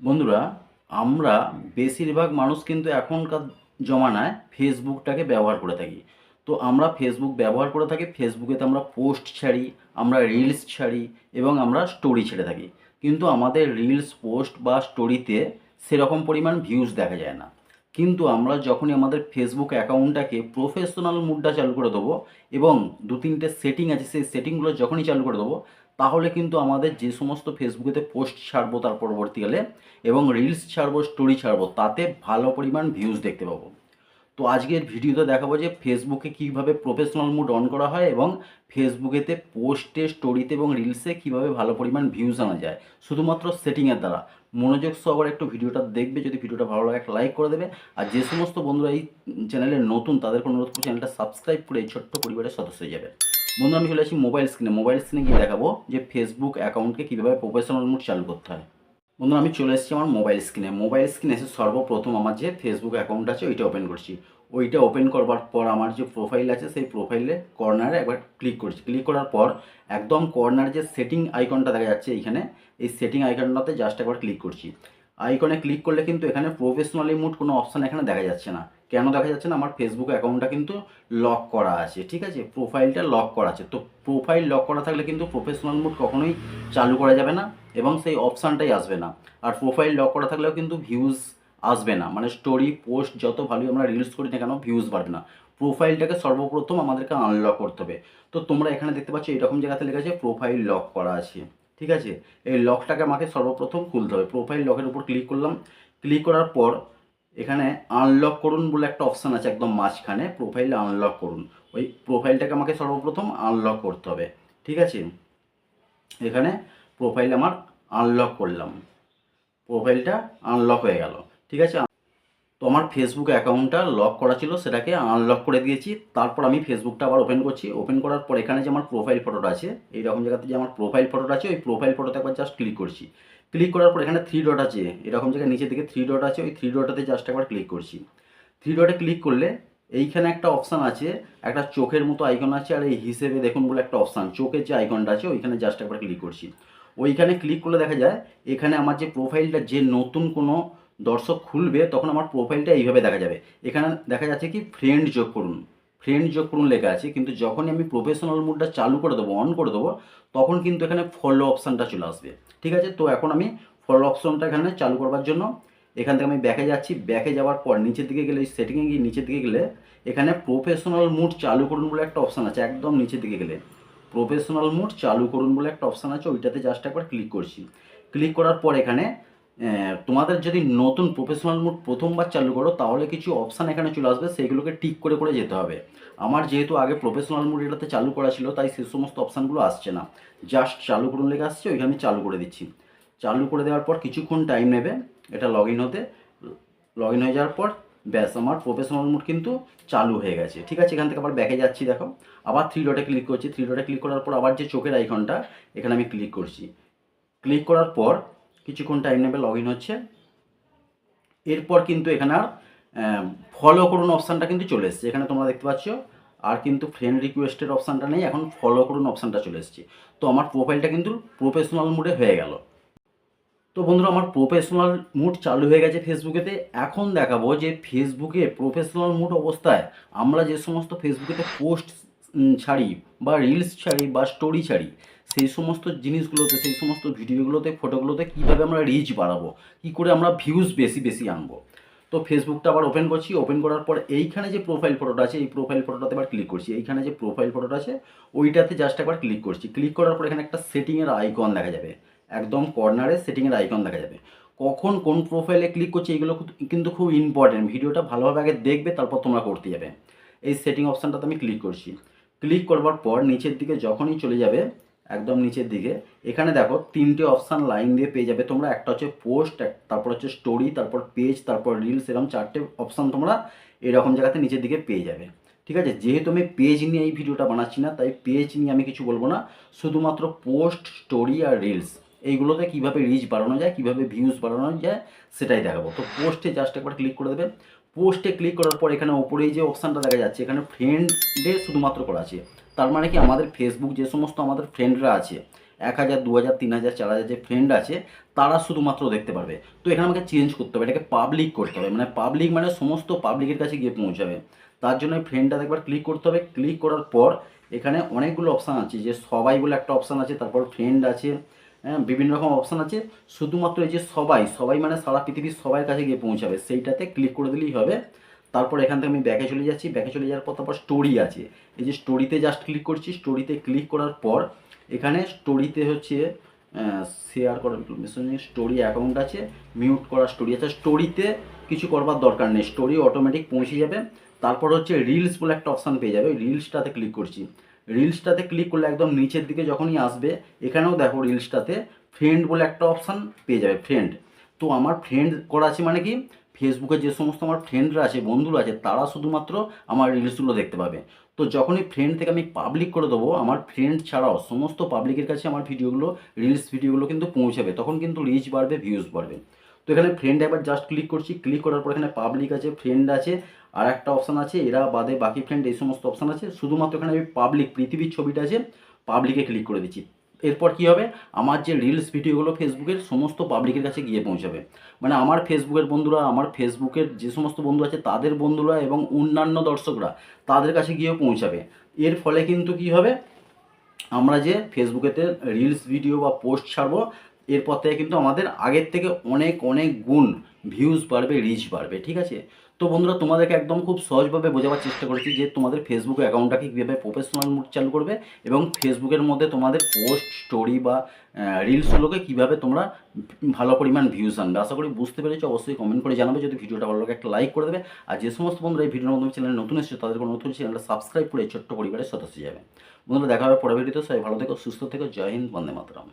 বন্ধুরা, আমরা বেশিরভাগ মানুষ কিন্তু এখনকার জমানায় ফেসবুকটাকে ব্যবহার করে থাকি। তো আমরা ফেসবুক ব্যবহার করে থাকি, ফেসবুকেতে আমরা পোস্ট ছাড়ি, আমরা রিলস ছাড়ি এবং আমরা স্টোরি ছেড়ে থাকি। কিন্তু আমাদের রিলস, পোস্ট বা স্টোরিতে সেরকম পরিমাণ ভিউজ দেখা যায় না। কিন্তু আমরা যখনই আমাদের ফেসবুক অ্যাকাউন্টটাকে প্রফেশনাল মুডটা চালু করে দেবো এবং দু তিনটে সেটিং আছে, সেই সেটিংগুলো যখনই চালু করে দেবো, তাহলে কিন্তু আমাদের যে সমস্ত ফেসবুকেতে পোস্ট ছাড়বো তার পরবর্তীকালে এবং রিলস ছাড়বো, স্টোরি ছাড়বো, তাতে ভালো পরিমাণ ভিউজ দেখতে পাবো। তো আজকের ভিডিওতে দেখাবো যে ফেসবুকে কীভাবে প্রফেশনাল মুড অন করা হয় এবং ফেসবুকেতে পোস্টে, স্টোরিতে এবং রিলসে কীভাবে ভালো পরিমাণ ভিউজ আনা যায় শুধুমাত্র সেটিংয়ের দ্বারা। মনোযোগ সহকারে একটু ভিডিওটা দেখবে, যদি ভিডিওটা ভালো লাগে একটা লাইক করে দেবে। আর যে সমস্ত বন্ধুরা এই চ্যানেলে নতুন, তাদেরকে অনুরোধ করছি চ্যানেলটা সাবস্ক্রাইব করে এই ছোট্ট পরিবারের সদস্য হয়ে যাবে। বন্ধু, আমি চলে আসি মোবাইল স্ক্রিনে গিয়ে দেখাবো যে ফেসবুক অ্যাকাউন্টকে কীভাবে প্রফেশনাল মুড চালু করতে হয়। বন্ধুরা, আমি চলে এসেছি আমার মোবাইল স্ক্রিনে এসে সর্বপ্রথম আমার যে ফেসবুক অ্যাকাউন্ট আছে ওইটা ওপেন করছি। ওইটা ওপেন করবার পর আমার যে প্রোফাইল আছে সেই প্রোফাইলে কর্নারে একবার ক্লিক করছি। ক্লিক করার পর একদম কর্নারে যে সেটিং আইকনটা দেখা যাচ্ছে এইখানে, এই সেটিং আইকনটাতে জাস্ট একবার ক্লিক করছি। আইকনে ক্লিক করলে কিন্তু এখানে প্রফেশনালি মুড কোনো অপশান এখানে দেখা যাচ্ছে না। কেন দেখা যাচ্ছে না? আমার ফেসবুক অ্যাকাউন্টটা কিন্তু লক করা আছে, ঠিক আছে? প্রোফাইলটা লক করা আছে। তো প্রোফাইল লক করা থাকলে কিন্তু প্রফেশনাল মুড কখনোই চালু করা যাবে না এবং সেই অপশানটাই আসবে না। আর প্রোফাইল লক করা থাকলেও কিন্তু ভিউজ আসবে না, মানে স্টোরি, পোস্ট যত ভালো আমরা রিলস করি না কেন ভিউজ বাড়বে না। প্রোফাইলটাকে সর্বপ্রথম আমাদেরকে আনলক করতে হবে। তো তোমরা এখানে দেখতে পাচ্ছ এরকম জায়গাতে লেখা আছে প্রোফাইল লক করা আছে, ঠিক আছে? এই লকটাকে আমাকে সর্বপ্রথম খুলতে হবে। প্রোফাইল লকের উপর ক্লিক করলাম। ক্লিক করার পর এখানে আনলক করুন বলে একটা অপশান আছে একদম মাঝখানে, প্রোফাইল আনলক করুন। ওই প্রোফাইলটাকে আমাকে সর্বপ্রথম আনলক করতে হবে, ঠিক আছে? এখানে প্রোফাইল আমার আনলক করলাম, প্রোফাইলটা আনলক হয়ে গেল, ঠিক আছে? তো আমার ফেসবুক অ্যাকাউন্টটা লক করা ছিল, সেটাকে আনলক করে দিয়েছি। তারপর আমি ফেসবুকটা আবার ওপেন করছি। ওপেন করার পর এখানে যে আমার প্রোফাইল ফটোটা আছে, এইরকম জায়গাতে যে আমার প্রোফাইল ফটোটা আছে, ওই প্রোফাইল ফটোতে একবার জাস্ট ক্লিক করছি। ক্লিক করার পর এখানে থ্রি ডট আছে, এরকম জায়গায় নিচের দিকে থ্রি ডট আছে, ওই থ্রি ডটাতে জাস্ট একবার ক্লিক করছি। থ্রি ডটে ক্লিক করলে এইখানে একটা অপশান আছে, একটা চোখের মতো আইকন আছে, আর এই হিসেবে দেখুন বলে একটা অপশান, চোখের যে আইকনটা আছে ওইখানে জাস্ট একবার ক্লিক করছি। ওইখানে ক্লিক করলে দেখা যায় এখানে আমার যে প্রোফাইলটা, যে নতুন কোনো দর্শক খুলবে তখন আমার প্রোফাইলটা এইভাবে দেখা যাবে। এখানে দেখা যাচ্ছে কি ফ্রেন্ড যোগ করুন, ফ্রেন্ড যোগ করুন লেখা আছে। কিন্তু যখনই আমি প্রফেশনাল মুডটা চালু করে দেবো, অন করে দেবো, তখন কিন্তু এখানে ফলো অপশানটা চলে আসবে, ঠিক আছে? তো এখন আমি ফলো অপশানটা এখানে চালু করবার জন্য এখান থেকে আমি ব্যাকে যাচ্ছি। ব্যাকে যাওয়ার পর নিচের দিকে গেলে, সেটিংয়ে গিয়ে নিচের দিকে গেলে এখানে প্রফেশনাল মুড চালু করুন বলে একটা অপশান আছে, একদম নিচের দিকে গেলে প্রফেশনাল মুড চালু করুন বলে একটা অপশান আছে, ওইটাতে জাস্ট একবার ক্লিক করছি। ক্লিক করার পর এখানে তোমাদের যদি নতুন প্রফেশনাল মুড প্রথমবার চালু করো তাহলে কিছু অপশান এখানে চলে আসবে, সেইগুলোকে টিক করে করে যেতে হবে। আমার যেহেতু আগে প্রফেশনাল মুড এটাতে চালু করা ছিল, তাই সে সমস্ত অপশানগুলো আসছে না। জাস্ট চালু করুন লেখা আসছে, ওইখানে আমি চালু করে দিচ্ছি। চালু করে দেওয়ার পর কিছুক্ষণ টাইম নেবে এটা লগ ইন হতে। লগ ইন হয়ে যাওয়ার পর ব্যাস আমার প্রফেশনাল মুড কিন্তু চালু হয়ে গেছে, ঠিক আছে? এখান থেকে আবার ব্যাকে যাচ্ছি, দেখো আবার থ্রি ডটে ক্লিক করছি। থ্রি ডটে ক্লিক করার পর আবার যে চোখের আইকনটা, এখানে আমি ক্লিক করছি। ক্লিক করার পর কিছুক্ষণ টাইম নেবে, লগ ইন হচ্ছে। এরপর কিন্তু এখানে আর ফলো করুন অপশানটা কিন্তু চলে এসছে, এখানে তোমরা দেখতে পাচ্ছ। আর কিন্তু ফ্রেন্ড রিকোয়েস্টের অপশানটা নেই, এখন ফলো করুন অপশানটা চলে এসছে। তো আমার প্রোফাইলটা কিন্তু প্রফেশনাল মুডে হয়ে গেল। তো বন্ধুরা, আমার প্রফেশনাল মুড চালু হয়ে গেছে ফেসবুকেতে। এখন দেখাবো যে ফেসবুকে প্রফেশনাল মুড অবস্থায় আমরা যে সমস্ত ফেসবুকেতে পোস্ট ছাড়ি বা রিলস ছাড়ি বা স্টোরি ছাড়ি, সেই সমস্ত জিনিসগুলোতে, সেই সমস্ত ভিডিওগুলোতে, ফটোগুলোতে কীভাবে আমরা রিচ বাড়াবো, কী করে আমরা ভিউজ বেশি বেশি আনবো। তো ফেসবুকটা আবার ওপেন করছি। ওপেন করার পর এইখানে যে প্রোফাইল ফটোটা আছে, এই প্রোফাইল ফটোটাতে আবার ক্লিক করছি। এইখানে যে প্রোফাইল ফটোটা আছে ওইটাতে জাস্ট একবার ক্লিক করছি। ক্লিক করার পর এখানে একটা সেটিংয়ের আইকন দেখা যাবে, একদম কর্নারে সেটিংয়ের আইকন দেখা যাবে। কখন কোন প্রোফাইলে ক্লিক করছি এগুলো কিন্তু খুব ইম্পর্টেন্ট, ভিডিওটা ভালোভাবে আগে দেখবে তারপর তোমরা করতে যাবে। এই সেটিং অপশানটাতে আমি ক্লিক করছি। ক্লিক করবার পর নিচের দিকে যখনই চলে যাবে, একদম নিচের দিকে এখানে দেখো তিনটে অপশান লাইন দিয়ে পেয়ে যাবে তোমরা। একটা হচ্ছে পোস্ট, তারপর হচ্ছে স্টোরি, তারপর পেজ, তারপর রিলস, এরকম চারটে অপশান তোমরা এরকম জায়গাতে নিচের দিকে পেয়ে যাবে, ঠিক আছে? যেহেতু আমি পেজ নিয়ে এই ভিডিওটা বানাচ্ছি না, তাই পেজ নিয়ে আমি কিছু বলবো না, শুধুমাত্র পোস্ট, স্টোরি আর রিলস এইগুলোতে কীভাবে রিচ বাড়ানো যায়, কীভাবে ভিউজ বাড়ানো যায় সেটাই দেখাবো। তো পোস্টে জাস্ট একবার ক্লিক করে দেবে। পোস্টে ক্লিক করার পর এখানে ওপরেই যে অপশানটা দেখা যাচ্ছে, এখানে ফ্রেন্ডে শুধুমাত্র করা আছে। তার মানে কি আমাদের ফেসবুক যে সমস্ত আমাদের ফ্রেন্ডরা আছে, 1000, 2000, 3000, 4000 যে ফ্রেন্ড আছে তারা শুধুমাত্র দেখতে পারবে। তো এখানে আমাকে চেঞ্জ করতে হবে, এটাকে পাবলিক করতে হবে, মানে পাবলিক মানে সমস্ত পাবলিকের কাছে গিয়ে পৌঁছাবে। তার জন্য এই ফ্রেন্ডটা একবার ক্লিক করতে হবে। ক্লিক করার পর এখানে অনেকগুলো অপশান আছে, যে সবাই বলে একটা অপশান আছে, তারপর ফ্রেন্ড আছে, হ্যাঁ বিভিন্ন রকম অপশান আছে। শুধুমাত্র এই যে সবাই সবাই মানে সারা পৃথিবীর সবার কাছে গিয়ে পৌঁছাবে, সেইটাতে ক্লিক করে দিলেই হবে। তারপর এখান থেকে আমি ব্যাকে চলে যাচ্ছি, ব্যাকে চলে যাওয়ার পর তারপর স্টোরি আছে, এই যে স্টোরিতে জাস্ট ক্লিক করছি। স্টোরিতে ক্লিক করার পর এখানে স্টোরিতে হচ্ছে শেয়ার করার স্টোরি অ্যাকাউন্ট আছে, মিউট করা স্টোরি আছে। স্টোরিতে কিছু করবার দরকার নেই, স্টোরি অটোমেটিক পৌঁছে যাবে। তারপর হচ্ছে রিলস বলে একটা অপশান পেয়ে যাবে, রিলসটাতে ক্লিক করছি। রিলসটাতে ক্লিক করলে একদম নিচের দিকে যখনই আসবে এখানেও দেখো রিলসটাতে ফ্রেন্ড বলে একটা অপশান পেয়ে যাবে, ফ্রেন্ড। তো আমার ফ্রেন্ড করা আছে মানে কি, ফেসবুকে যে সমস্ত আমার ফ্রেন্ডরা আছে, বন্ধুরা আছে, তারা শুধুমাত্র আমার রিলসগুলো দেখতে পাবে। তো যখনই ফ্রেন্ড থেকে আমি পাবলিক করে দেবো, আমার ফ্রেন্ড ছাড়াও সমস্ত পাবলিকের কাছে আমার ভিডিওগুলো, রিলস ভিডিওগুলো কিন্তু পৌঁছাবে, তখন কিন্তু রিচ বাড়বে, ভিউজ বাড়বে। তো এখানে ফ্রেন্ড একবার জাস্ট ক্লিক করছি। ক্লিক করার পর এখানে পাবলিক আছে, ফ্রেন্ড আছে, আর একটা অপশান আছে এরা বাদে বাকি ফ্রেন্ড, এই সমস্ত অপশান আছে। শুধুমাত্র এখানে আমি পাবলিক, পৃথিবীর ছবিটা আছে, পাবলিকে ক্লিক করে দিচ্ছি। এরপর কী হবে, আমার যে রিলস ভিডিওগুলো ফেসবুকের সমস্ত পাবলিকের কাছে গিয়ে পৌঁছাবে, মানে আমার ফেসবুকের বন্ধুরা, আমার ফেসবুকের যে সমস্ত বন্ধু আছে তাদের বন্ধুরা এবং অন্যান্য দর্শকরা তাদের কাছে গিয়েও পৌঁছাবে। এর ফলে কিন্তু কী হবে, আমরা যে ফেসবুকেতে রিলস ভিডিও বা পোস্ট ছাড়বো, এরপর থেকে কিন্তু আমাদের আগের থেকে অনেক অনেক গুণ ভিউজ বাড়বে, রিচ বাড়বে, ঠিক আছে। তো বন্ধুরা তোমাদেরকে একদম খুব সহজভাবে বোঝাবার চেষ্টা করেছি যে তোমাদের ফেসবুক অ্যাকাউন্টটাকে কীভাবে প্রফেশনাল মোড চালু করবে, এবং ফেসবুকের মধ্যে তোমাদের পোস্ট, স্টোরি বা রিলসগুলোকে কীভাবে তোমরা ভালো পরিমাণ ভিউজ আনবে। আশা করি বুঝতে পেরেছো, অবশ্যই কমেন্ট করে জানাবে। যদি ভিডিওটা ভালো লাগে একটা লাইক করে দেবে, আর যে সমস্ত বন্ধুরা এই ভিডিওর মাধ্যমে চ্যানেলে নতুন এসেছে তাদের কোনো নতুন চ্যানেলটা সাবস্ক্রাইব করে এই ছোট্ট পরিবারের সদস্য যাবে। বন্ধুরা দেখা হবে পরের ভিডিওতে, সবাই ভালো থেকো, সুস্থ থেকো, জয় হিন্দ, বন্দে মাতরম।